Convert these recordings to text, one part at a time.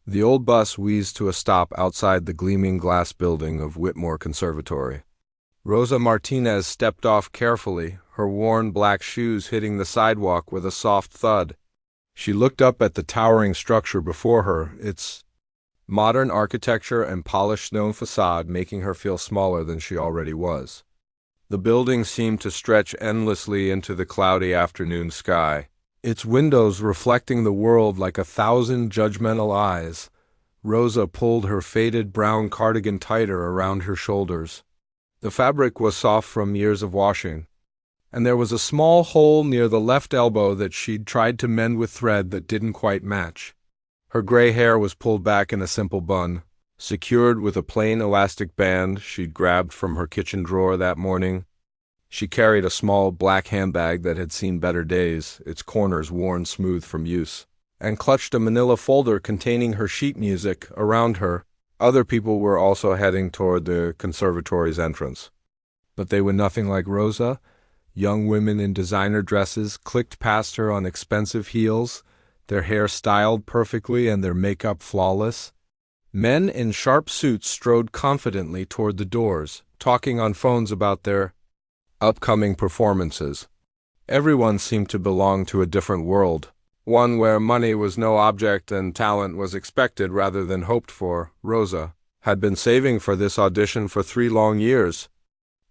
The old bus wheezed to a stop outside the gleaming glass building of Whitmore Conservatory. Rosa Martinez stepped off carefully, her worn black shoes hitting the sidewalk with a soft thud. She looked up at the towering structure before her, its modern architecture and polished stone facade making her feel smaller than she already was. The building seemed to stretch endlessly into the cloudy afternoon sky, its windows reflecting the world like 1,000 judgmental eyes. Rosa pulled her faded brown cardigan tighter around her shoulders. The fabric was soft from years of washing, and there was a small hole near the left elbow that she'd tried to mend with thread that didn't quite match. Her gray hair was pulled back in a simple bun, secured with a plain elastic band she'd grabbed from her kitchen drawer that morning. She carried a small black handbag that had seen better days, its corners worn smooth from use, and clutched a manila folder containing her sheet music around her. Other people were also heading toward the conservatory's entrance, but they were nothing like Rosa. Young women in designer dresses clicked past her on expensive heels, their hair styled perfectly and their makeup flawless. Men in sharp suits strode confidently toward the doors, talking on phones about their upcoming performances. Everyone seemed to belong to a different world, one where money was no object and talent was expected rather than hoped for. Rosa had been saving for this audition for 3 long years.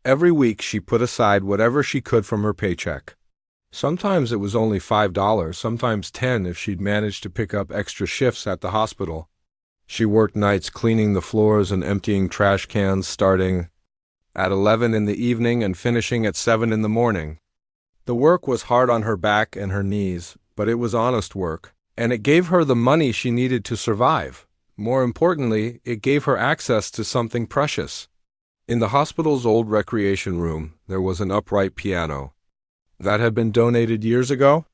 Every week she put aside whatever she could from her paycheck. Sometimes it was only $5, sometimes $10 if she'd managed to pick up extra shifts at the hospital. She worked nights cleaning the floors and emptying trash cans, starting at 11 in the evening and finishing at 7 in the morning. The work was hard on her back and her knees, but it was honest work, and it gave her the money she needed to survive. More importantly, it gave her access to something precious. In the hospital's old recreation room, there was an upright piano that had been donated years ago.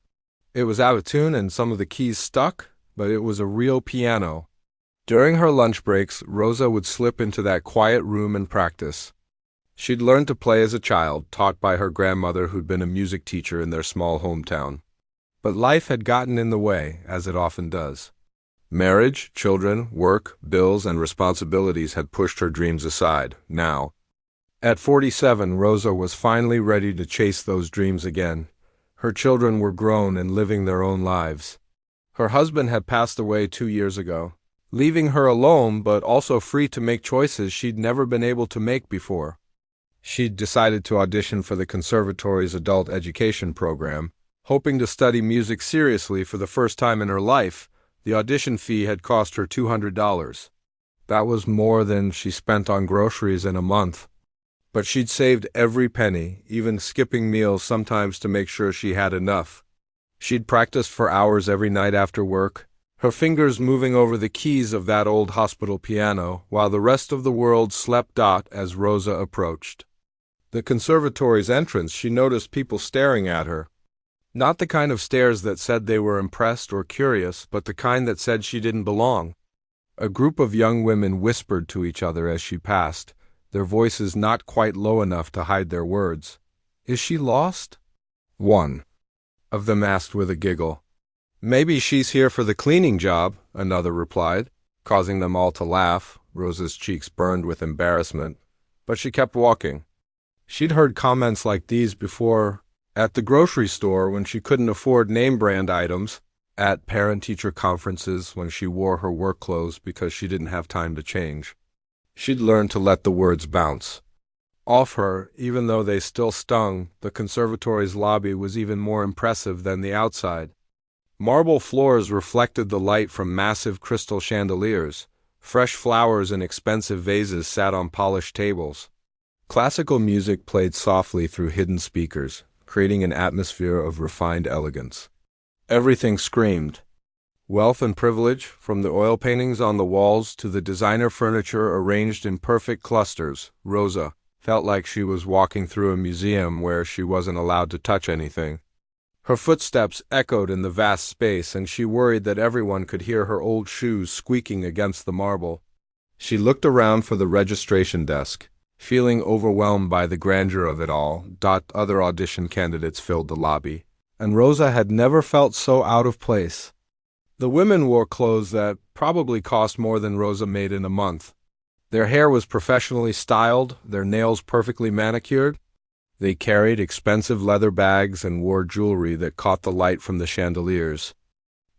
It was out of tune and some of the keys stuck, but it was a real piano. During her lunch breaks, Rosa would slip into that quiet room and practice. She'd learned to play as a child, taught by her grandmother who'd been a music teacher in their small hometown. But life had gotten in the way, as it often does. Marriage, children, work, bills, and responsibilities had pushed her dreams aside. Now, at 47, Rosa was finally ready to chase those dreams again. Her children were grown and living their own lives. Her husband had passed away 2 years ago, leaving her alone but also free to make choices she'd never been able to make before. She'd decided to audition for the conservatory's adult education program, hoping to study music seriously for the first time in her life. The audition fee had cost her $200. That was more than she spent on groceries in a month. But she'd saved every penny, even skipping meals sometimes to make sure she had enough. She'd practiced for hours every night after work, her fingers moving over the keys of that old hospital piano, while the rest of the world slept as Rosa approached the conservatory's entrance. She noticed people staring at her. Not the kind of stares that said they were impressed or curious, but the kind that said she didn't belong. A group of young women whispered to each other as she passed, their voices not quite low enough to hide their words. "Is she lost?" one of them asked with a giggle. "Maybe she's here for the cleaning job," another replied, causing them all to laugh. Rosa's cheeks burned with embarrassment, but she kept walking. She'd heard comments like these before, at the grocery store when she couldn't afford name-brand items, at parent-teacher conferences when she wore her work clothes because she didn't have time to change. She'd learned to let the words bounce off her, even though they still stung. The conservatory's lobby was even more impressive than the outside. Marble floors reflected the light from massive crystal chandeliers. Fresh flowers in expensive vases sat on polished tables. Classical music played softly through hidden speakers, creating an atmosphere of refined elegance. Everything screamed wealth and privilege, from the oil paintings on the walls to the designer furniture arranged in perfect clusters. Rosa felt like she was walking through a museum where she wasn't allowed to touch anything. Her footsteps echoed in the vast space, and she worried that everyone could hear her old shoes squeaking against the marble. She looked around for the registration desk, feeling overwhelmed by the grandeur of it all. Other audition candidates filled the lobby, and Rosa had never felt so out of place. The women wore clothes that probably cost more than Rosa made in a month. Their hair was professionally styled, their nails perfectly manicured. They carried expensive leather bags and wore jewelry that caught the light from the chandeliers.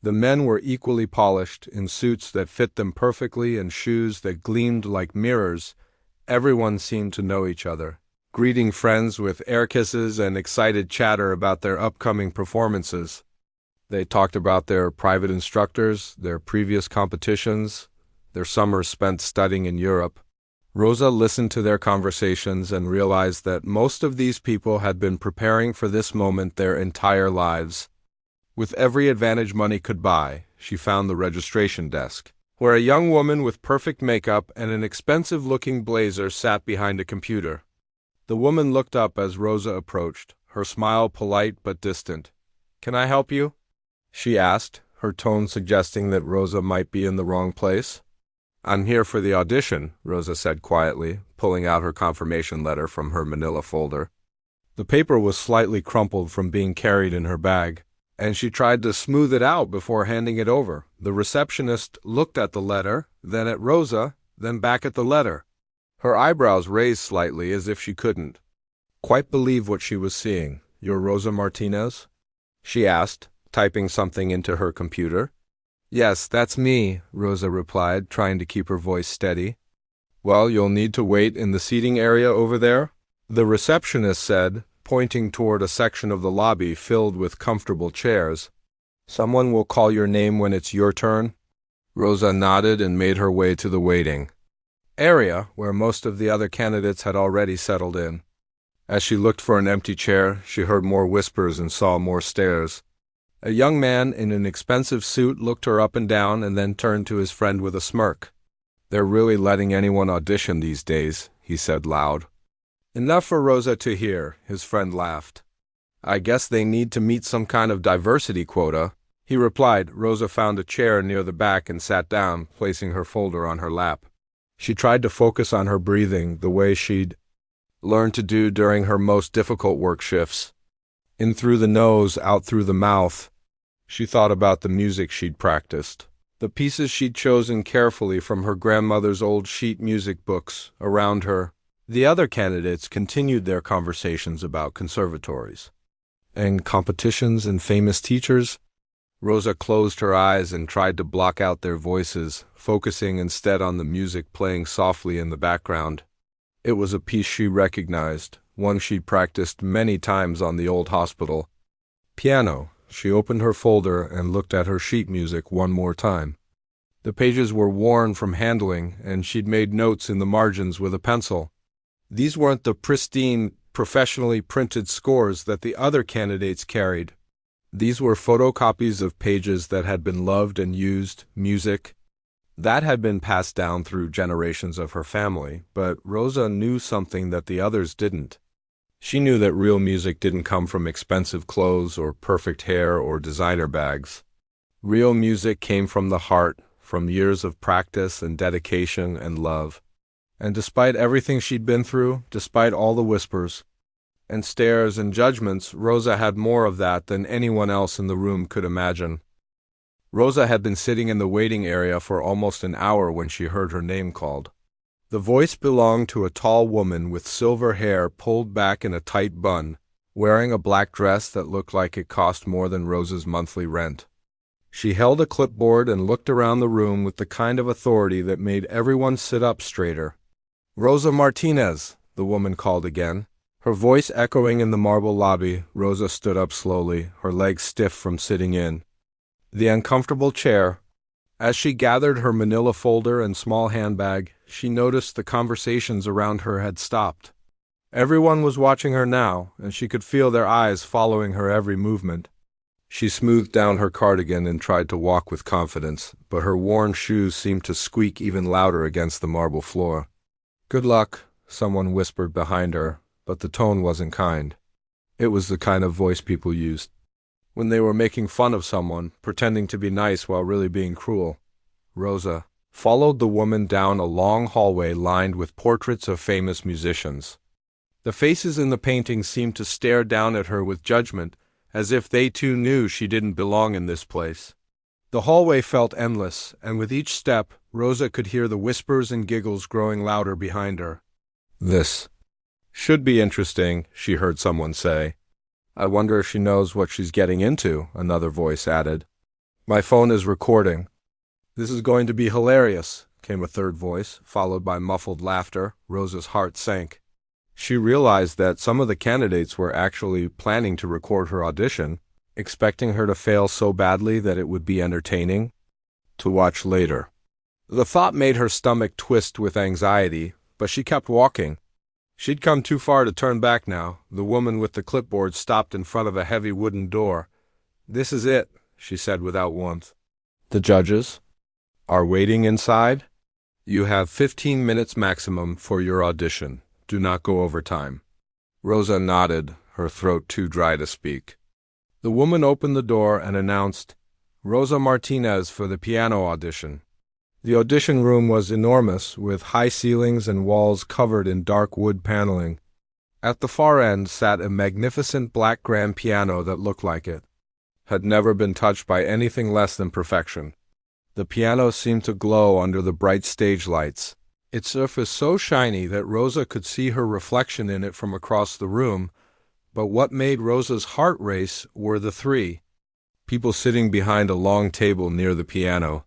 The men were equally polished, in suits that fit them perfectly and shoes that gleamed like mirrors. Everyone seemed to know each other, greeting friends with air kisses and excited chatter about their upcoming performances. They talked about their private instructors, their previous competitions, their summers spent studying in Europe. Rosa listened to their conversations and realized that most of these people had been preparing for this moment their entire lives. With every advantage money could buy, she found the registration desk, where a young woman with perfect makeup and an expensive-looking blazer sat behind a computer. The woman looked up as Rosa approached, her smile polite but distant. "Can I help you?" she asked, her tone suggesting that Rosa might be in the wrong place. "I'm here for the audition," Rosa said quietly, pulling out her confirmation letter from her manila folder. The paper was slightly crumpled from being carried in her bag, and she tried to smooth it out before handing it over. The receptionist looked at the letter, then at Rosa, then back at the letter. Her eyebrows raised slightly as if she couldn't quite believe what she was seeing. "You're Rosa Martinez?" she asked, typing something into her computer. "Yes, that's me," Rosa replied, trying to keep her voice steady. "Well, you'll need to wait in the seating area over there," the receptionist said, pointing toward a section of the lobby filled with comfortable chairs. "Someone will call your name when it's your turn." Rosa nodded and made her way to the waiting area, where most of the other candidates had already settled in. As she looked for an empty chair, she heard more whispers and saw more stares. A young man in an expensive suit looked her up and down and then turned to his friend with a smirk. "They're really letting anyone audition these days," he said loud. "Enough for Rosa to hear," his friend laughed. "I guess they need to meet some kind of diversity quota," he replied. Rosa found a chair near the back and sat down, placing her folder on her lap. She tried to focus on her breathing, the way she'd learned to do during her most difficult work shifts. In through the nose, out through the mouth. She thought about the music she'd practiced, the pieces she'd chosen carefully from her grandmother's old sheet music books. Around her, the other candidates continued their conversations about conservatories and competitions and famous teachers. Rosa closed her eyes and tried to block out their voices, focusing instead on the music playing softly in the background. It was a piece she recognized, one she'd practiced many times on the old hospital piano. She opened her folder and looked at her sheet music one more time. The pages were worn from handling, and she'd made notes in the margins with a pencil. These weren't the pristine, professionally printed scores that the other candidates carried. These were photocopies of pages that had been loved and used, music that had been passed down through generations of her family, but Rosa knew something that the others didn't. She knew that real music didn't come from expensive clothes or perfect hair or designer bags. Real music came from the heart, from years of practice and dedication and love. And despite everything she'd been through, despite all the whispers and stares and judgments, Rosa had more of that than anyone else in the room could imagine. Rosa had been sitting in the waiting area for almost an hour when she heard her name called. The voice belonged to a tall woman with silver hair pulled back in a tight bun, wearing a black dress that looked like it cost more than Rosa's monthly rent. She held a clipboard and looked around the room with the kind of authority that made everyone sit up straighter. "Rosa Martinez," the woman called again. Her voice echoing in the marble lobby. Rosa stood up slowly, her legs stiff from sitting in the uncomfortable chair. As she gathered her manila folder and small handbag, she noticed the conversations around her had stopped. Everyone was watching her now, and she could feel their eyes following her every movement. She smoothed down her cardigan and tried to walk with confidence, but her worn shoes seemed to squeak even louder against the marble floor. "Good luck," someone whispered behind her, but the tone wasn't kind. It was the kind of voice people used when they were making fun of someone, pretending to be nice while really being cruel. Rosa followed the woman down a long hallway lined with portraits of famous musicians. The faces in the paintings seemed to stare down at her with judgment, as if they too knew she didn't belong in this place. The hallway felt endless, and with each step, Rosa could hear the whispers and giggles growing louder behind her. "This should be interesting," she heard someone say. "I wonder if she knows what she's getting into," another voice added. "My phone is recording." "This is going to be hilarious," came a third voice, followed by muffled laughter. Rosa's heart sank. She realized that some of the candidates were actually planning to record her audition, expecting her to fail so badly that it would be entertaining to watch later. The thought made her stomach twist with anxiety, but she kept walking. She'd come too far to turn back now. The woman with the clipboard stopped in front of a heavy wooden door. "This is it," she said without warmth. "The judges are waiting inside. You have 15 minutes maximum for your audition. Do not go over time." Rosa nodded, her throat too dry to speak. The woman opened the door and announced, "Rosa Martinez for the piano audition." The audition room was enormous, with high ceilings and walls covered in dark wood paneling. At the far end sat a magnificent black grand piano that looked like it had never been touched by anything less than perfection. The piano seemed to glow under the bright stage lights, its surface so shiny that Rosa could see her reflection in it from across the room. But what made Rosa's heart race were the three people sitting behind a long table near the piano.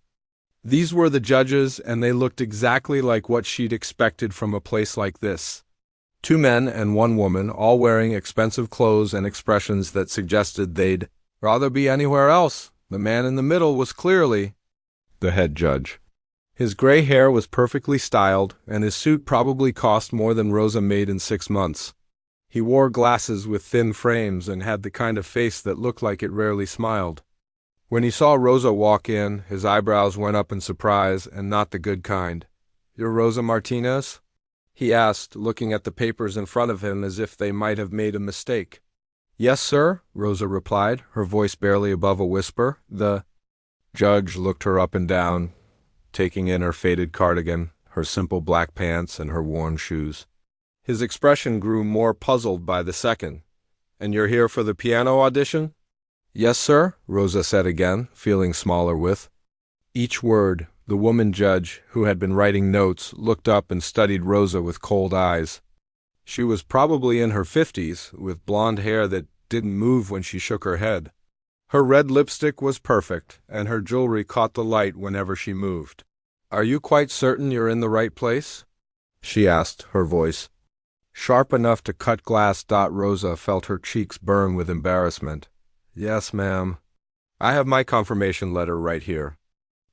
These were the judges, and they looked exactly like what she'd expected from a place like this. 2 men and 1 woman, all wearing expensive clothes and expressions that suggested they'd rather be anywhere else. The man in the middle was clearly the head judge. His gray hair was perfectly styled, and his suit probably cost more than Rosa made in 6 months. He wore glasses with thin frames and had the kind of face that looked like it rarely smiled. When he saw Rosa walk in, his eyebrows went up in surprise, and not the good kind. "You're Rosa Martinez?" he asked, looking at the papers in front of him as if they might have made a mistake. "Yes, sir," Rosa replied, her voice barely above a whisper. The judge looked her up and down, taking in her faded cardigan, her simple black pants, and her worn shoes. His expression grew more puzzled by the second. "And you're here for the piano audition?" "Yes, sir," Rosa said again, feeling smaller with each word. The woman judge, who had been writing notes, looked up and studied Rosa with cold eyes. She was probably in her 50s, with blonde hair that didn't move when she shook her head. Her red lipstick was perfect, and her jewelry caught the light whenever she moved. "Are you quite certain you're in the right place?" she asked, her voice sharp enough to cut glass. Rosa felt her cheeks burn with embarrassment. "Yes, ma'am. I have my confirmation letter right here."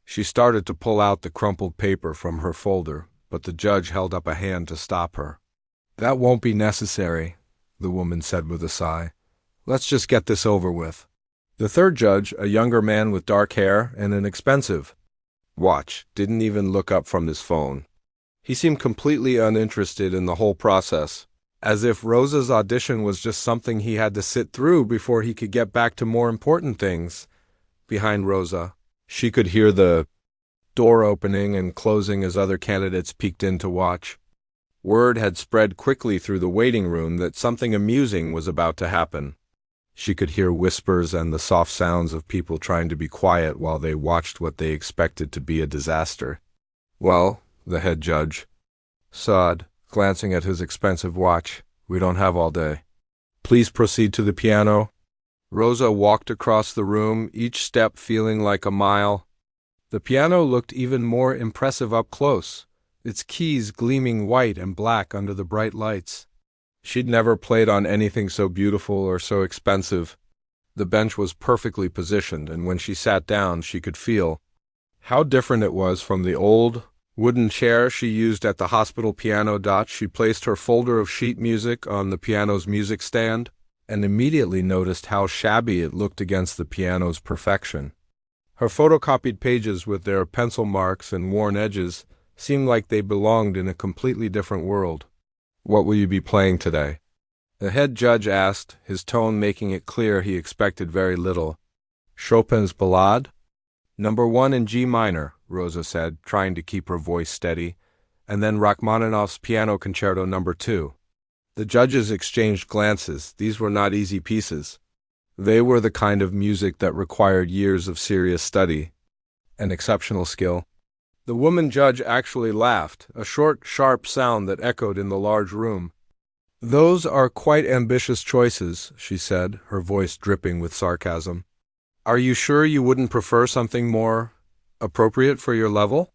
She started to pull out the crumpled paper from her folder, but the judge held up a hand to stop her. "That won't be necessary," the woman said with a sigh. "Let's just get this over with." The third judge, a younger man with dark hair and an expensive watch, didn't even look up from his phone. He seemed completely uninterested in the whole process, as if Rosa's audition was just something he had to sit through before he could get back to more important things. Behind Rosa, she could hear the door opening and closing as other candidates peeked in to watch. Word had spread quickly through the waiting room that something amusing was about to happen. She could hear whispers and the soft sounds of people trying to be quiet while they watched what they expected to be a disaster. "Well," the head judge sighed, glancing at his expensive watch, "we don't have all day. Please proceed to the piano." Rosa walked across the room, each step feeling like a mile. The piano looked even more impressive up close, its keys gleaming white and black under the bright lights. She'd never played on anything so beautiful or so expensive. The bench was perfectly positioned, and when she sat down, she could feel how different it was from the old wooden chair she used at the hospital piano. She placed her folder of sheet music on the piano's music stand, and immediately noticed how shabby it looked against the piano's perfection. Her photocopied pages with their pencil marks and worn edges seemed like they belonged in a completely different world. "What will you be playing today?" the head judge asked, his tone making it clear he expected very little. "Chopin's Ballade?" "Number 1 in G minor," Rosa said, trying to keep her voice steady, "and then Rachmaninoff's Piano Concerto No. 2. The judges exchanged glances. These were not easy pieces. They were the kind of music that required years of serious study. An exceptional skill. The woman judge actually laughed, a short, sharp sound that echoed in the large room. Those are quite ambitious choices, she said, her voice dripping with sarcasm. Are you sure you wouldn't prefer something more appropriate for your level?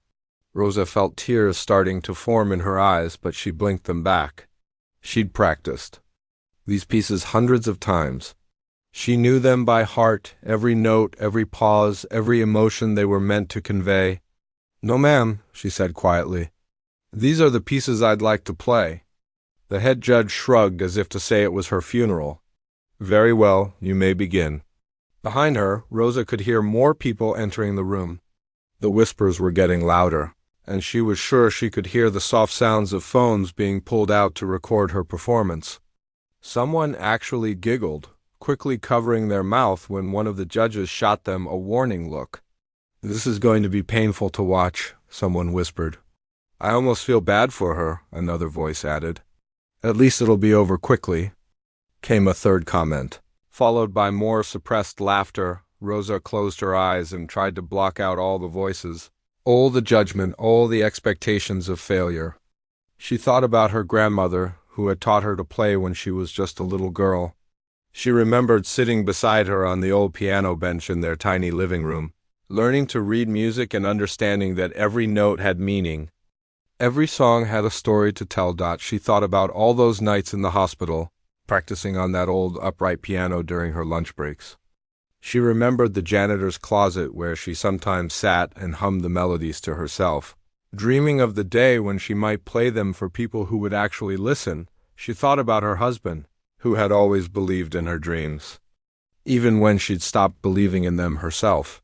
Rosa felt tears starting to form in her eyes, but she blinked them back. She'd practiced these pieces hundreds of times. She knew them by heart, every note, every pause, every emotion they were meant to convey. No, ma'am, she said quietly. These are the pieces I'd like to play. The head judge shrugged as if to say it was her funeral. Very well, you may begin. Behind her, Rosa could hear more people entering the room. The whispers were getting louder, and she was sure she could hear the soft sounds of phones being pulled out to record her performance. Someone actually giggled, quickly covering their mouth when one of the judges shot them a warning look. This is going to be painful to watch, someone whispered. I almost feel bad for her, another voice added. At least it'll be over quickly, came a third comment. Followed by more suppressed laughter, Rosa closed her eyes and tried to block out all the voices, all the judgment, all the expectations of failure. She thought about her grandmother, who had taught her to play when she was just a little girl. She remembered sitting beside her on the old piano bench in their tiny living room, learning to read music and understanding that every note had meaning. Every song had a story to tell. She thought about all those nights in the hospital, practicing on that old upright piano during her lunch breaks. She remembered the janitor's closet where she sometimes sat and hummed the melodies to herself. Dreaming of the day when she might play them for people who would actually listen, she thought about her husband, who had always believed in her dreams, even when she'd stopped believing in them herself.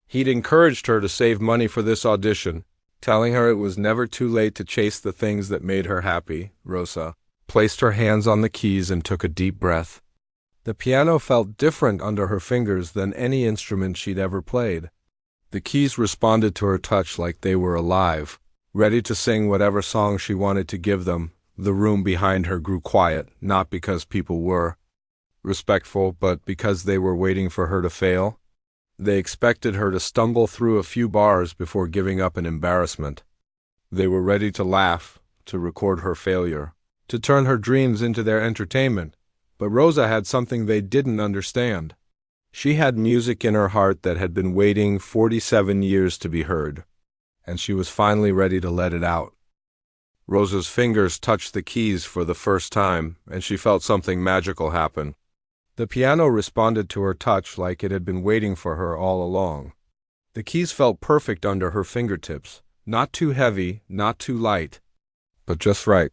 He'd encouraged her to save money for this audition, telling her it was never too late to chase the things that made her happy. Rosa placed her hands on the keys and took a deep breath. The piano felt different under her fingers than any instrument she'd ever played. The keys responded to her touch like they were alive, ready to sing whatever song she wanted to give them. The room behind her grew quiet, not because people were respectful, but because they were waiting for her to fail. They expected her to stumble through a few bars before giving up in embarrassment. They were ready to laugh, to record her failure, to turn her dreams into their entertainment. But Rosa had something they didn't understand. She had music in her heart that had been waiting 47 years to be heard, and she was finally ready to let it out. Rosa's fingers touched the keys for the first time, and she felt something magical happen. The piano responded to her touch like it had been waiting for her all along. The keys felt perfect under her fingertips, not too heavy, not too light, but just right.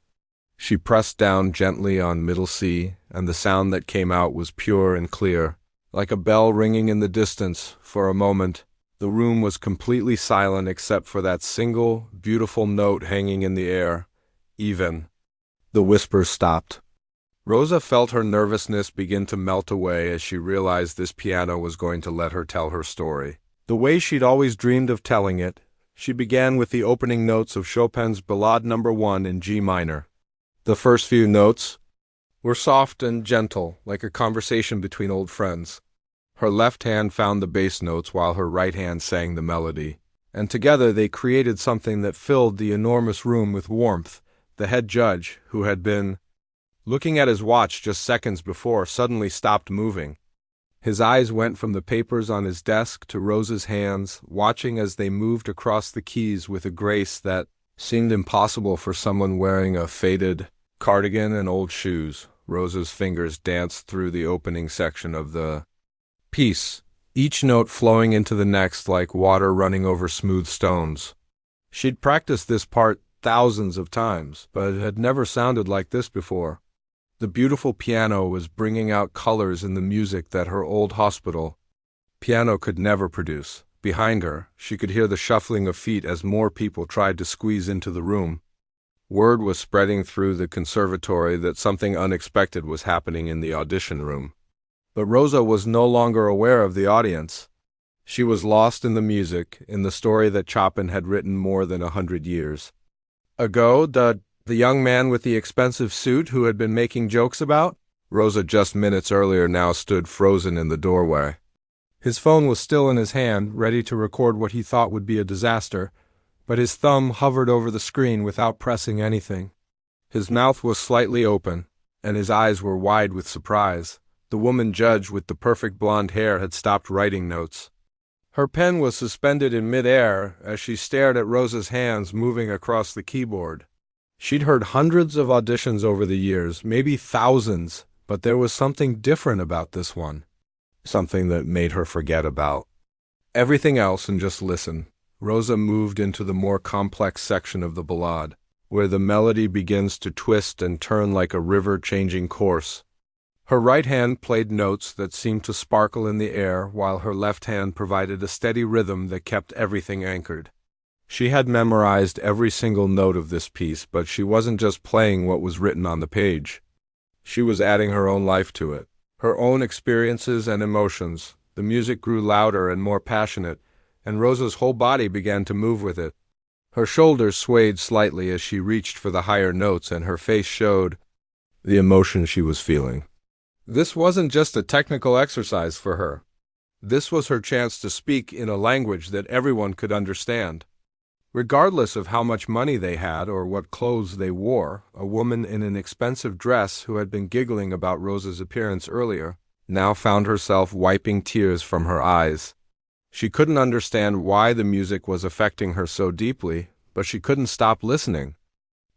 She pressed down gently on middle C, and the sound that came out was pure and clear, like a bell ringing in the distance. For a moment, the room was completely silent except for that single, beautiful note hanging in the air. Even. The whispers stopped. Rosa felt her nervousness begin to melt away as she realized this piano was going to let her tell her story, the way she'd always dreamed of telling it. She began with the opening notes of Chopin's Ballade No. 1 in G minor. The first few notes were soft and gentle, like a conversation between old friends. Her left hand found the bass notes while her right hand sang the melody, and together they created something that filled the enormous room with warmth. The head judge, who had been looking at his watch just seconds before, suddenly stopped moving. His eyes went from the papers on his desk to Rosa's hands, watching as they moved across the keys with a grace that seemed impossible for someone wearing a faded cardigan and old shoes. Rosa's fingers danced through the opening section of the piece, each note flowing into the next like water running over smooth stones. She'd practiced this part thousands of times, but it had never sounded like this before. The beautiful piano was bringing out colors in the music that her old hospital piano could never produce. Behind her, she could hear the shuffling of feet as more people tried to squeeze into the room. Word was spreading through the conservatory that something unexpected was happening in the audition room. But Rosa was no longer aware of the audience. She was lost in the music, in the story that Chopin had written more than 100 years ago. The young man with the expensive suit who had been making jokes about? Rosa just minutes earlier now stood frozen in the doorway. His phone was still in his hand, ready to record what he thought would be a disaster, but his thumb hovered over the screen without pressing anything. His mouth was slightly open, and his eyes were wide with surprise. The woman judge with the perfect blonde hair had stopped writing notes. Her pen was suspended in midair as she stared at Rosa's hands moving across the keyboard. She'd heard hundreds of auditions over the years, maybe thousands, but there was something different about this one. Something that made her forget about everything else and just listen. Rosa moved into the more complex section of the ballade, where the melody begins to twist and turn like a river changing course. Her right hand played notes that seemed to sparkle in the air, while her left hand provided a steady rhythm that kept everything anchored. She had memorized every single note of this piece, but she wasn't just playing what was written on the page. She was adding her own life to it, her own experiences and emotions. The music grew louder and more passionate, and Rosa's whole body began to move with it. Her shoulders swayed slightly as she reached for the higher notes, and her face showed the emotion she was feeling. This wasn't just a technical exercise for her. This was her chance to speak in a language that everyone could understand. Regardless of how much money they had or what clothes they wore, a woman in an expensive dress who had been giggling about Rosa's appearance earlier now found herself wiping tears from her eyes. She couldn't understand why the music was affecting her so deeply, but she couldn't stop listening.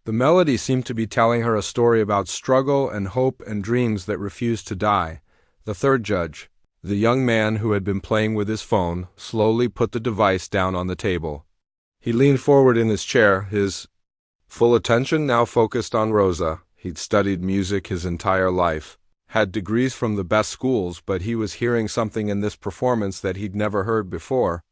The melody seemed to be telling her a story about struggle and hope and dreams that refused to die. The third judge, the young man who had been playing with his phone, slowly put the device down on the table. He leaned forward in his chair, his full attention now focused on Rosa. He'd studied music his entire life, had degrees from the best schools, but he was hearing something in this performance that he'd never heard before.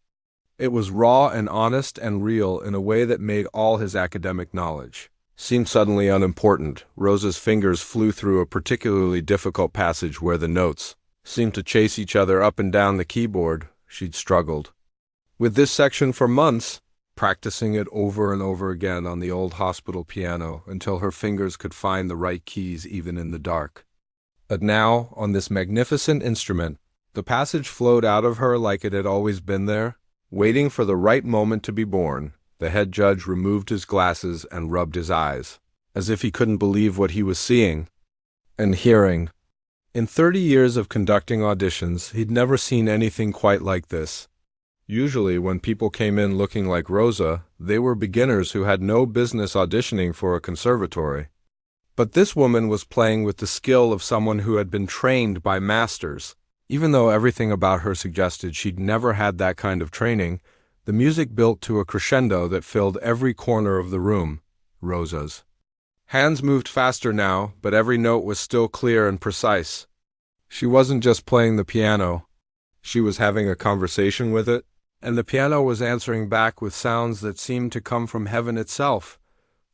It was raw and honest and real in a way that made all his academic knowledge seem suddenly unimportant. Rosa's fingers flew through a particularly difficult passage where the notes seemed to chase each other up and down the keyboard. She'd struggled with this section for months, practicing it over and over again on the old hospital piano until her fingers could find the right keys even in the dark. But now, on this magnificent instrument, the passage flowed out of her like it had always been there, waiting for the right moment to be born. The head judge removed his glasses and rubbed his eyes, as if he couldn't believe what he was seeing and hearing. In 30 years of conducting auditions, he'd never seen anything quite like this. Usually, when people came in looking like Rosa, they were beginners who had no business auditioning for a conservatory. But this woman was playing with the skill of someone who had been trained by masters. Even though everything about her suggested she'd never had that kind of training, the music built to a crescendo that filled every corner of the room. Rosa's hands moved faster now, but every note was still clear and precise. She wasn't just playing the piano. She was having a conversation with it, and the piano was answering back with sounds that seemed to come from heaven itself.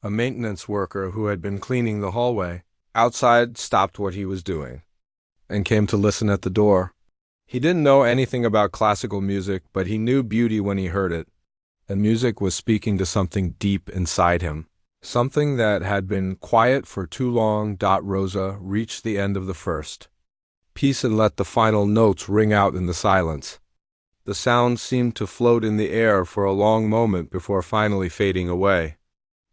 A maintenance worker who had been cleaning the hallway outside stopped what he was doing and came to listen at the door. He didn't know anything about classical music, but he knew beauty when he heard it. And music was speaking to something deep inside him, something that had been quiet for too long. Rosa reached the end of the first piece and let the final notes ring out in the silence. The sound seemed to float in the air for a long moment before finally fading away.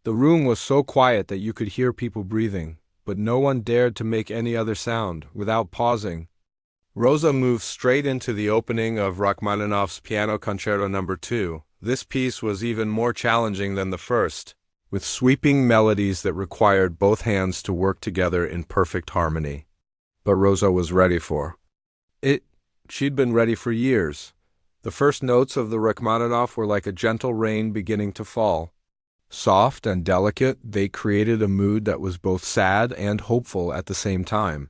The room was so quiet that you could hear people breathing, but no one dared to make any other sound without pausing. Rosa moved straight into the opening of Rachmaninoff's Piano Concerto No. 2. This piece was even more challenging than the first, with sweeping melodies that required both hands to work together in perfect harmony. But Rosa was ready for it. She'd been ready for years. The first notes of the Rachmaninoff were like a gentle rain beginning to fall. Soft and delicate, they created a mood that was both sad and hopeful at the same time.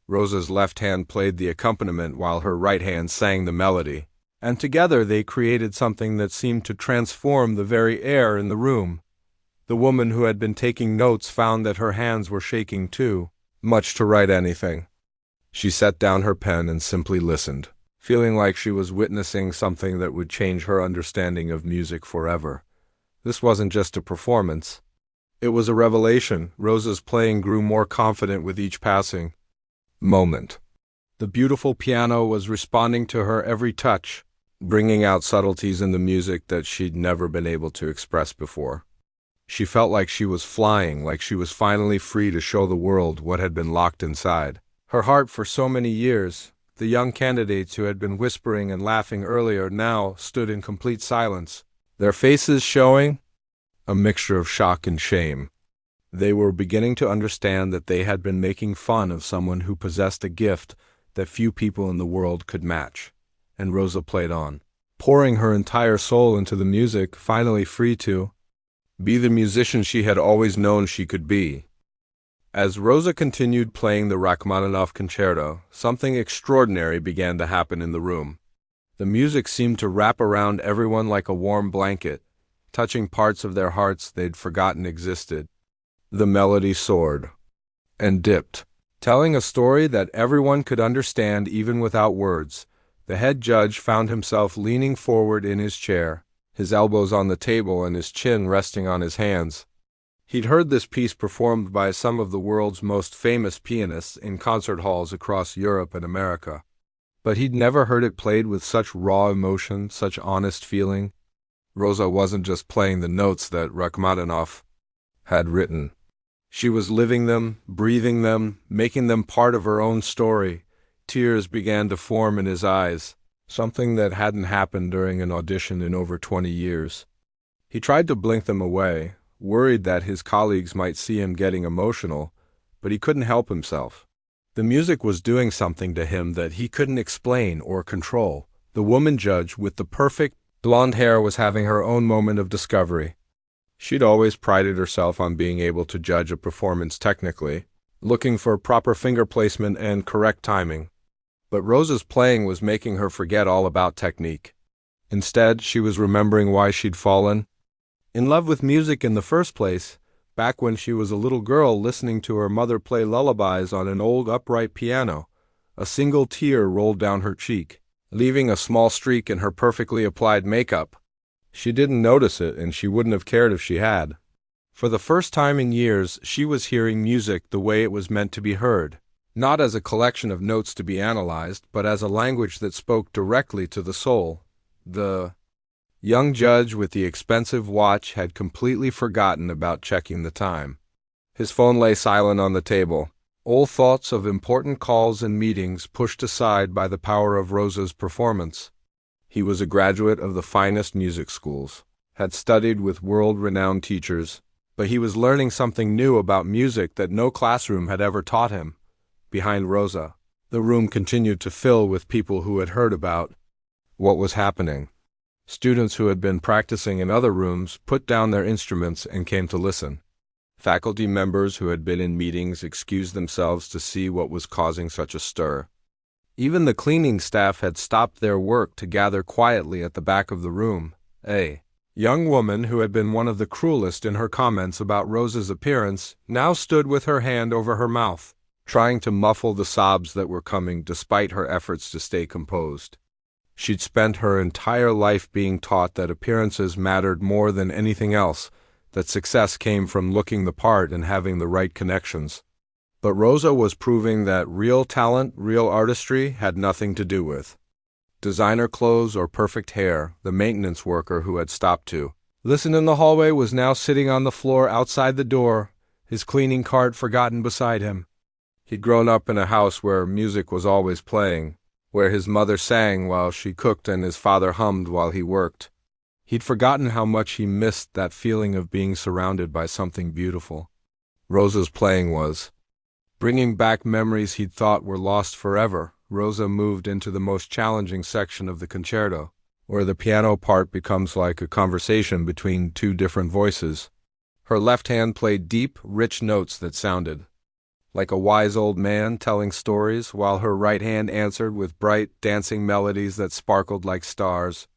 Rosa's left hand played the accompaniment while her right hand sang the melody, and together they created something that seemed to transform the very air in the room. The woman who had been taking notes found that her hands were shaking too, much to write anything. She set down her pen and simply listened, feeling like she was witnessing something that would change her understanding of music forever. This wasn't just a performance. It was a revelation. Rosa's playing grew more confident with each passing moment. The beautiful piano was responding to her every touch, bringing out subtleties in the music that she'd never been able to express before. She felt like she was flying, like she was finally free to show the world what had been locked inside. Her heart for so many years, the young candidates who had been whispering and laughing earlier now stood in complete silence, their faces showing a mixture of shock and shame. They were beginning to understand that they had been making fun of someone who possessed a gift that few people in the world could match. And Rosa played on, pouring her entire soul into the music, finally free to be the musician she had always known she could be. As Rosa continued playing the Rachmaninoff concerto, something extraordinary began to happen in the room. The music seemed to wrap around everyone like a warm blanket, touching parts of their hearts they'd forgotten existed. The melody soared and dipped, telling a story that everyone could understand even without words. The head judge found himself leaning forward in his chair, his elbows on the table and his chin resting on his hands. He'd heard this piece performed by some of the world's most famous pianists in concert halls across Europe and America, but he'd never heard it played with such raw emotion, such honest feeling. Rosa wasn't just playing the notes that Rachmaninoff had written. She was living them, breathing them, making them part of her own story. Tears began to form in his eyes, something that hadn't happened during an audition in over 20 years. He tried to blink them away, worried that his colleagues might see him getting emotional, but he couldn't help himself. The music was doing something to him that he couldn't explain or control. The woman judge with the perfect blonde hair was having her own moment of discovery. She'd always prided herself on being able to judge a performance technically, looking for proper finger placement and correct timing. But Rosa's playing was making her forget all about technique. Instead, she was remembering why she'd fallen in love with music in the first place, back when she was a little girl listening to her mother play lullabies on an old upright piano. A single tear rolled down her cheek, leaving a small streak in her perfectly applied makeup. She didn't notice it, and she wouldn't have cared if she had. For the first time in years, she was hearing music the way it was meant to be heard, not as a collection of notes to be analyzed, but as a language that spoke directly to the soul. The young judge with the expensive watch had completely forgotten about checking the time. His phone lay silent on the table, all thoughts of important calls and meetings pushed aside by the power of Rosa's performance. He was a graduate of the finest music schools, had studied with world-renowned teachers, but he was learning something new about music that no classroom had ever taught him. Behind Rosa, the room continued to fill with people who had heard about what was happening. Students who had been practicing in other rooms put down their instruments and came to listen. Faculty members who had been in meetings excused themselves to see what was causing such a stir. Even the cleaning staff had stopped their work to gather quietly at the back of the room. A young woman who had been one of the cruelest in her comments about Rosa's appearance now stood with her hand over her mouth, trying to muffle the sobs that were coming despite her efforts to stay composed. She'd spent her entire life being taught that appearances mattered more than anything else, that success came from looking the part and having the right connections. But Rosa was proving that real talent, real artistry had nothing to do with designer clothes or perfect hair. The maintenance worker who had stopped to listen in the hallway was now sitting on the floor outside the door, his cleaning cart forgotten beside him. He'd grown up in a house where music was always playing, where his mother sang while she cooked and his father hummed while he worked. He'd forgotten how much he missed that feeling of being surrounded by something beautiful. Rosa's playing was bringing back memories he'd thought were lost forever. Rosa moved into the most challenging section of the concerto, where the piano part becomes like a conversation between two different voices. Her left hand played deep, rich notes that sounded like a wise old man telling stories, while her right hand answered with bright, dancing melodies that sparkled like stars.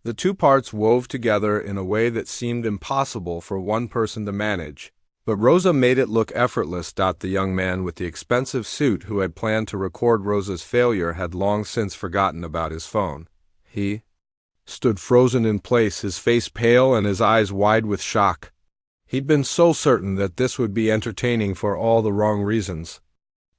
The two parts wove together in a way that seemed impossible for one person to manage. But Rosa made it look effortless. The young man with the expensive suit who had planned to record Rosa's failure had long since forgotten about his phone. He stood frozen in place, his face pale and his eyes wide with shock. He'd been so certain that this would be entertaining for all the wrong reasons.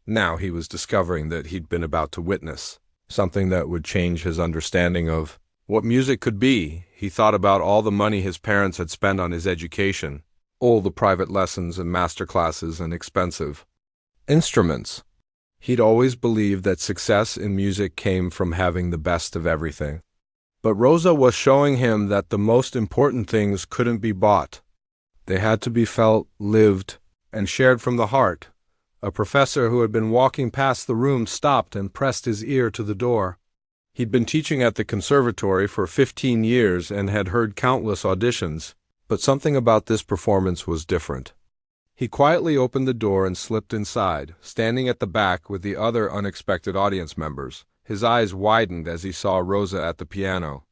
Now he was discovering that he'd been about to witness something that would change his understanding of what music could be. He thought about all the money his parents had spent on his education, all the private lessons and master classes and expensive instruments. He'd always believed that success in music came from having the best of everything. But Rosa was showing him that the most important things couldn't be bought. They had to be felt, lived, and shared from the heart. A professor who had been walking past the room stopped and pressed his ear to the door. He'd been teaching at the conservatory for 15 years and had heard countless auditions, but something about this performance was different. He quietly opened the door and slipped inside, standing at the back with the other unexpected audience members. His eyes widened as he saw Rosa at the piano.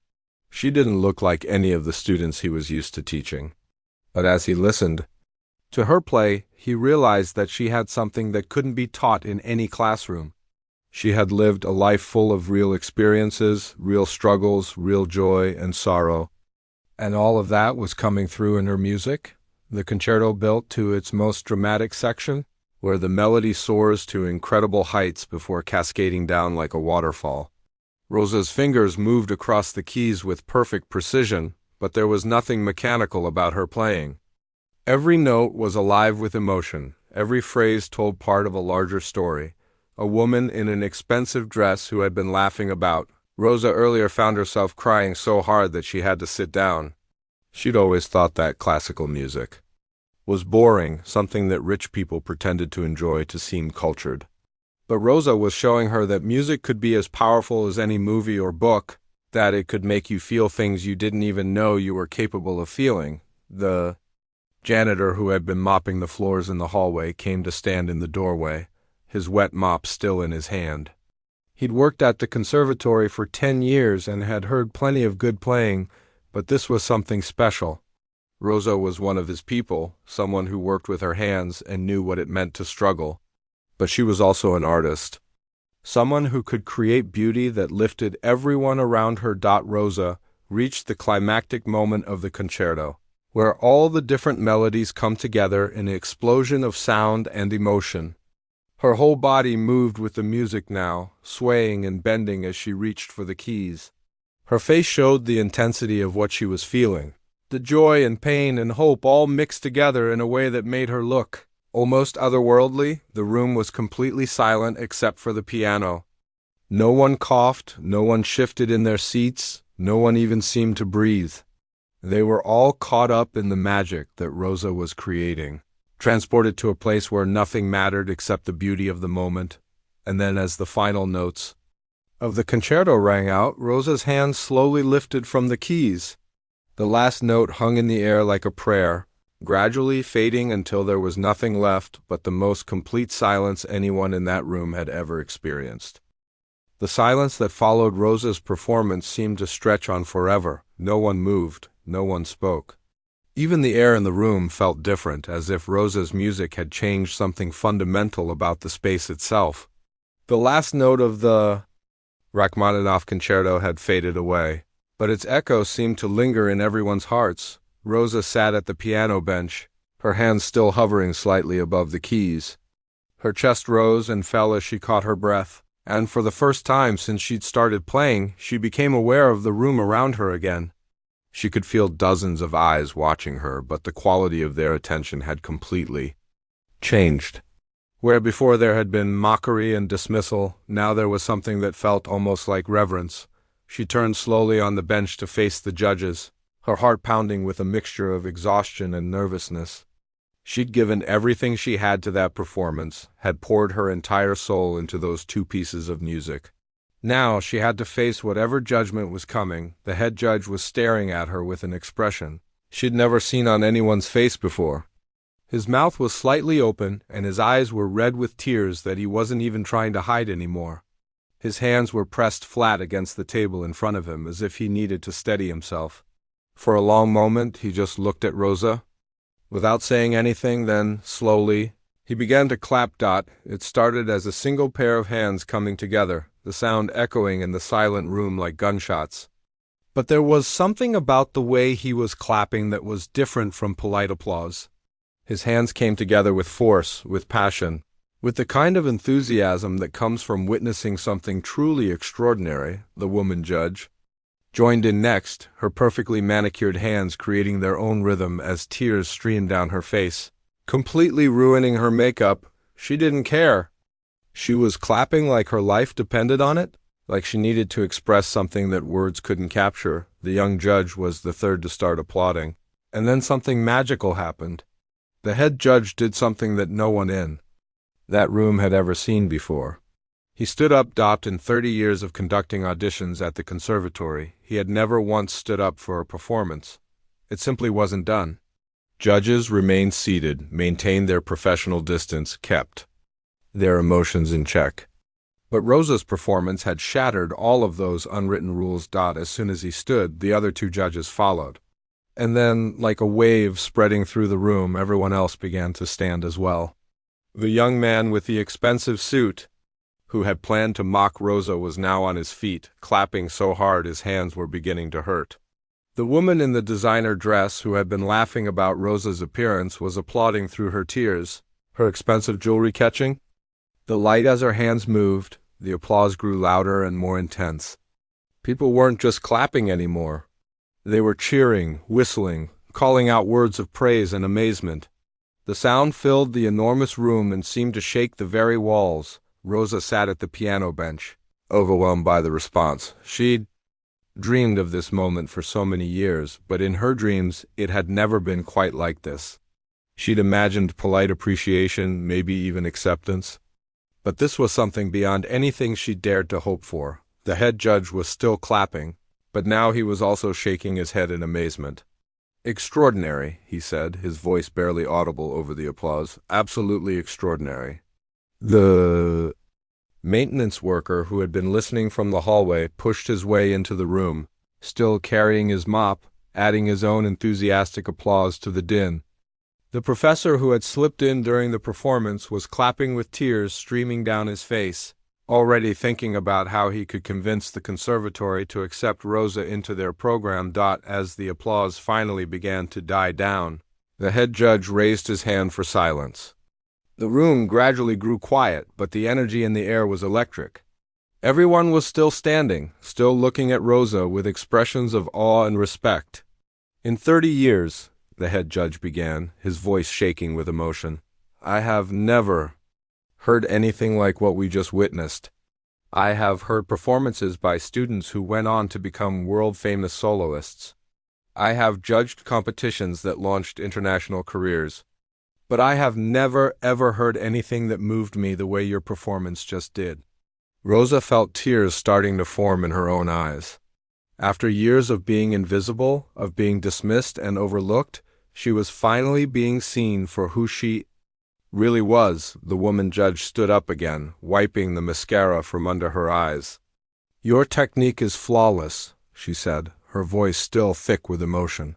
She didn't look like any of the students he was used to teaching. But as he listened to her play, he realized that she had something that couldn't be taught in any classroom. She had lived a life full of real experiences, real struggles, real joy and sorrow. And all of that was coming through in her music. The concerto built to its most dramatic section, where the melody soars to incredible heights before cascading down like a waterfall. Rosa's fingers moved across the keys with perfect precision, but there was nothing mechanical about her playing. Every note was alive with emotion. Every phrase told part of a larger story. A woman in an expensive dress who had been laughing about. Rosa earlier found herself crying so hard that she had to sit down. She'd always thought that classical music was boring, something that rich people pretended to enjoy to seem cultured. But Rosa was showing her that music could be as powerful as any movie or book, that it could make you feel things you didn't even know you were capable of feeling. The janitor who had been mopping the floors in the hallway came to stand in the doorway, his wet mop still in his hand. He'd worked at the conservatory for 10 years and had heard plenty of good playing, but this was something special. Rosa was one of his people, someone who worked with her hands and knew what it meant to struggle. But she was also an artist, someone who could create beauty that lifted everyone around her. Rosa reached the climactic moment of the concerto, where all the different melodies come together in an explosion of sound and emotion. Her whole body moved with the music now, swaying and bending as she reached for the keys. Her face showed the intensity of what she was feeling. The joy and pain and hope all mixed together in a way that made her look almost otherworldly. The room was completely silent except for the piano. No one coughed, no one shifted in their seats, no one even seemed to breathe. They were all caught up in the magic that Rosa was creating, transported to a place where nothing mattered except the beauty of the moment. And then as the final notes of the concerto rang out, Rosa's hands slowly lifted from the keys. The last note hung in the air like a prayer, gradually fading until there was nothing left but the most complete silence anyone in that room had ever experienced. The silence that followed Rosa's performance seemed to stretch on forever. No one moved, no one spoke. Even the air in the room felt different, as if Rosa's music had changed something fundamental about the space itself. The last note of the Rachmaninoff concerto had faded away, but its echo seemed to linger in everyone's hearts. Rosa sat at the piano bench, her hands still hovering slightly above the keys. Her chest rose and fell as she caught her breath, and for the first time since she'd started playing, she became aware of the room around her again. She could feel dozens of eyes watching her, but the quality of their attention had completely changed. Where before there had been mockery and dismissal, now there was something that felt almost like reverence. She turned slowly on the bench to face the judges, her heart pounding with a mixture of exhaustion and nervousness. She'd given everything she had to that performance, had poured her entire soul into those 2 pieces of music. Now she had to face whatever judgment was coming. The head judge was staring at her with an expression she'd never seen on anyone's face before. His mouth was slightly open, and his eyes were red with tears that he wasn't even trying to hide anymore. His hands were pressed flat against the table in front of him, as if he needed to steady himself. For a long moment, he just looked at Rosa, without saying anything. Then, slowly, he began to clap. It started as a single pair of hands coming together, the sound echoing in the silent room like gunshots. But there was something about the way he was clapping that was different from polite applause. His hands came together with force, with passion, With the kind of enthusiasm that comes from witnessing something truly extraordinary, the woman judge joined in next, her perfectly manicured hands creating their own rhythm as tears streamed down her face, completely ruining her makeup. She didn't care. She was clapping like her life depended on it, like she needed to express something that words couldn't capture. The young judge was the third to start applauding. And then something magical happened. The head judge did something that no one in that room had ever seen before. He stood up. In 30 years of conducting auditions at the conservatory, he had never once stood up for a performance. It simply wasn't done. Judges remained seated, maintained their professional distance, kept their emotions in check. But Rosa's performance had shattered all of those unwritten rules. As soon as he stood, the other two judges followed. And then, like a wave spreading through the room, everyone else began to stand as well. The young man with the expensive suit, who had planned to mock Rosa, was now on his feet, clapping so hard his hands were beginning to hurt. The woman in the designer dress, who had been laughing about Rosa's appearance, was applauding through her tears, her expensive jewelry catching the light as her hands moved. The applause grew louder and more intense. People weren't just clapping anymore. They were cheering, whistling, calling out words of praise and amazement. The sound filled the enormous room and seemed to shake the very walls. Rosa sat at the piano bench, overwhelmed by the response. She'd dreamed of this moment for so many years, but in her dreams it had never been quite like this. She'd imagined polite appreciation, maybe even acceptance. But this was something beyond anything she dared to hope for. The head judge was still clapping, but now he was also shaking his head in amazement. Extraordinary, he said, his voice barely audible over the applause. Absolutely extraordinary. The maintenance worker, who had been listening from the hallway, pushed his way into the room, still carrying his mop, adding his own enthusiastic applause to the din. The professor, who had slipped in during the performance, was clapping with tears streaming down his face, already thinking about how he could convince the conservatory to accept Rosa into their program. As the applause finally began to die down, the head judge raised his hand for silence. The room gradually grew quiet, but the energy in the air was electric. Everyone was still standing, still looking at Rosa with expressions of awe and respect. In 30 years, the head judge began, his voice shaking with emotion, I have never heard anything like what we just witnessed. I have heard performances by students who went on to become world-famous soloists. I have judged competitions that launched international careers. But I have never, ever heard anything that moved me the way your performance just did. Rosa felt tears starting to form in her own eyes. After years of being invisible, of being dismissed and overlooked, she was finally being seen for who she really was. The woman judge stood up again, wiping the mascara from under her eyes. Your technique is flawless, she said, her voice still thick with emotion.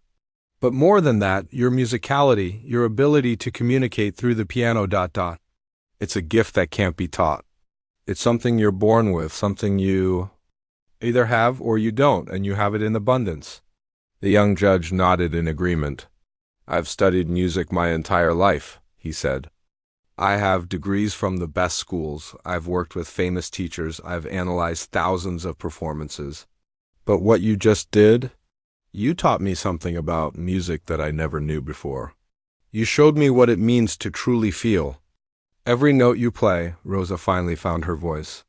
But more than that, your musicality, your ability to communicate through the piano. It's a gift that can't be taught. It's something you're born with, something you either have or you don't, and you have it in abundance. The young judge nodded in agreement. I've studied music my entire life, he said. I have degrees from the best schools. I've worked with famous teachers. I've analyzed thousands of performances. But what you just did, you taught me something about music that I never knew before. You showed me what it means to truly feel. Every note you play, Rosa finally found her voice.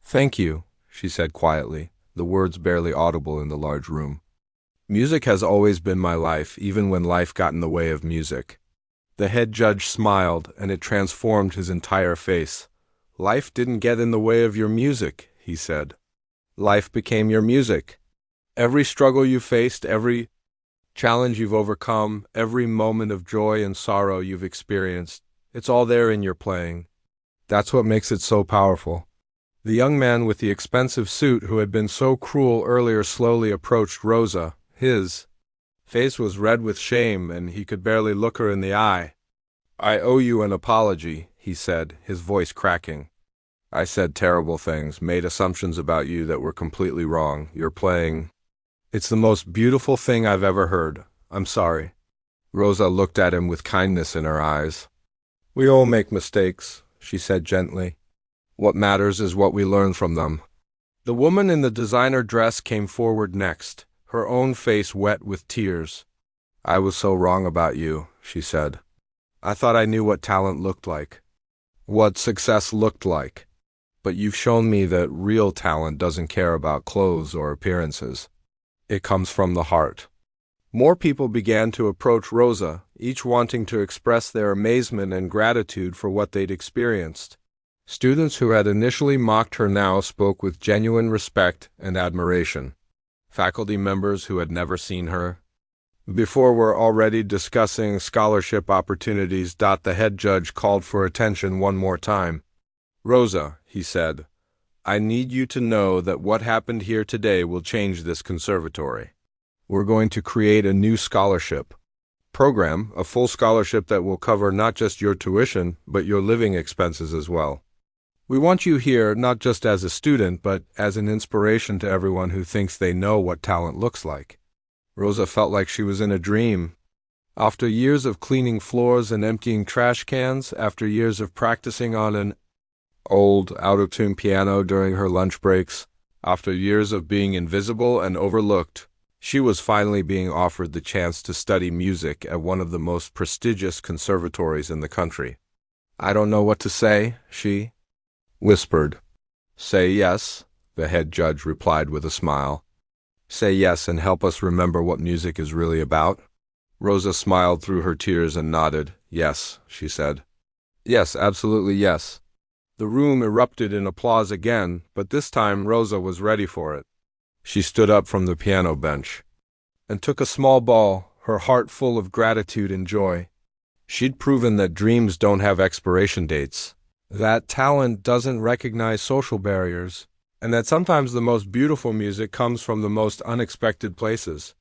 Thank you, she said quietly, the words barely audible in the large room. Music has always been my life, even when life got in the way of music. The head judge smiled, and it transformed his entire face. Life didn't get in the way of your music, he said. Life became your music. Every struggle you faced, every challenge you've overcome, every moment of joy and sorrow you've experienced, it's all there in your playing. That's what makes it so powerful. The young man with the expensive suit, who had been so cruel earlier, slowly approached Rosa. His face was red with shame, and he could barely look her in the eye. I owe you an apology, he said, his voice cracking. I said terrible things, made assumptions about you that were completely wrong. You're playing. It's the most beautiful thing I've ever heard. I'm sorry. Rosa looked at him with kindness in her eyes. We all make mistakes, she said gently. What matters is what we learn from them. The woman in the designer dress came forward next, her own face wet with tears. I was so wrong about you, she said. I thought I knew what talent looked like, what success looked like. But you've shown me that real talent doesn't care about clothes or appearances. It comes from the heart. More people began to approach Rosa, each wanting to express their amazement and gratitude for what they'd experienced. Students who had initially mocked her now spoke with genuine respect and admiration. Faculty members who had never seen her before were already discussing scholarship opportunities. The head judge called for attention one more time. Rosa, he said, I need you to know that what happened here today will change this conservatory. We're going to create a new scholarship program, a full scholarship that will cover not just your tuition, but your living expenses as well. We want you here not just as a student, but as an inspiration to everyone who thinks they know what talent looks like. Rosa felt like she was in a dream. After years of cleaning floors and emptying trash cans, after years of practicing on an old, out-of-tune piano during her lunch breaks, after years of being invisible and overlooked, she was finally being offered the chance to study music at one of the most prestigious conservatories in the country. I don't know what to say, she whispered. Say yes, the head judge replied with a smile. Say yes and help us remember what music is really about. Rosa smiled through her tears and nodded. Yes, she said. Yes, absolutely yes. The room erupted in applause again, but this time Rosa was ready for it. She stood up from the piano bench and took a small bow, her heart full of gratitude and joy. She'd proven that dreams don't have expiration dates, that talent doesn't recognize social barriers, and that sometimes the most beautiful music comes from the most unexpected places.